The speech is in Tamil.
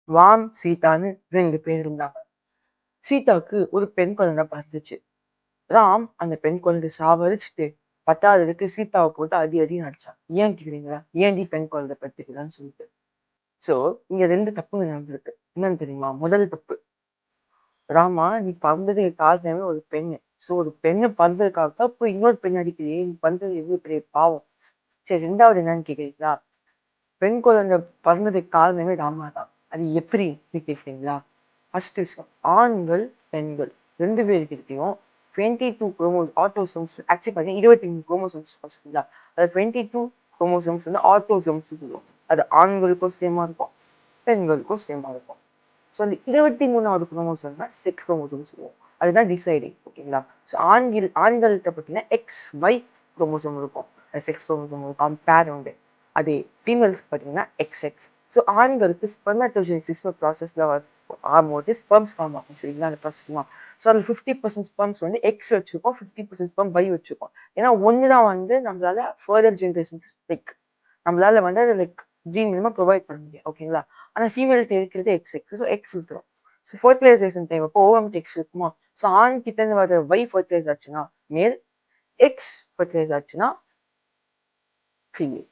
ராம், சீதான்னு 2 பேர் இருந்தாங்க. சீதாவுக்கு ஒரு பெண் குழந்தை பிறந்துச்சு. ராம் அந்த பெண் குழந்தைய சாவடிச்சுட்டு 10வதுக்கு சீதாவை போட்டு அடி அடின்னு அடிச்சான். ஏன் கேக்குறீங்களா? ஏன்டி பெண் குழந்தை பெத்துக்கலான்னு சொல்லிட்டு. சோ இங்க 2 தப்புங்க நடந்திருக்கு. என்னன்னு தெரியுமா? முதல் தப்பு, ராமா நீ பிறந்ததுக்கு காரணமே ஒரு பெண்ணு. சோ ஒரு பெண்ணு பிறந்ததுக்காக தான் போய் இன்னொரு பெண் அடிக்கிறியே, நீ பண்றது எவ்வளவு பெரிய பாவம். சரி, 2வது என்னன்னு கேக்குறீங்களா? பெண் குழந்தை பிறந்ததுக்கு காரணமே ராமா தான். அது எப்படி கேக்குறீங்களா? ஃபர்ஸ்ட் விஷயம், ஆண்கள் பெண்கள் 2 பேர்கிட்டயும் 22 குரோமோஸ் ஆட்டோசோம்ஸ் ஆக்சுவலி பார்த்தீங்கன்னா 23 குரோமோசோம்ஸ் சரிங்களா? அது 22 குரோமோசோம்ஸ் வந்து ஆட்டோசோம்ஸ் சொல்லுவோம். அது ஆண்களுக்கும் சேமா இருக்கும், பெண்களுக்கும் சேமா இருக்கும். ஸோ அந்த 23வது குரோமோசோம் தான் செக்ஸ் குரோமோசோம் சொல்லுவோம். அதுதான் டிசைடிங். ஓகேங்களா? ஸோ ஆண்கள்கிட்ட பார்த்தீங்கன்னா XY குரோமோசோம் இருக்கும், செக்ஸ் குரோமோசோம் இருக்கும், பேர் உண்டு. அதே ஃபீமேல்ஸ் பார்த்தீங்கன்னா XX. ஸோ ஆண்களுக்கு ஸ்பெர்மேட்டோஜெனிசிஸ் ஒரு ப்ராசஸ்ல ஆகும்போது ஸ்பெர்ம்ஸ் ஃபார்ம் ஆகும் சரிங்களா? அந்த ப்ராசஸ் தான். ஸோ அதில் 50% ஸ்பெர்ம்ஸ் வந்து எக்ஸ் வச்சுருக்கோம், 50% ஸ்பெர்ம் Y வச்சுருக்கோம். ஏன்னா ஒன்று தான் வந்து நம்மளால ஃபர்தர் ஜென்ரேஷன்ஸ் லைக் நம்மளால வந்து அதை லைக் ஜீன் மூலமா ப்ரொவைட் பண்ண முடியும். ஓகேங்களா? ஆனால் ஃபீமேல்ஸ் இருக்கிறது XX. ஸோ எக்ஸ் விட்டுரும். ஸோ ஃபர்டிலைசேஷன் டைம் அப்போ ஓவம் எக்ஸ் இருக்குமா? ஸோ ஆண் கிட்ட இருந்து வர Y ஃபர்டிலைஸ் ஆச்சுன்னா மேல், எக்ஸ் ஃபர்டிலைஸ் ஆச்சுன்னா ஃபீமேல்.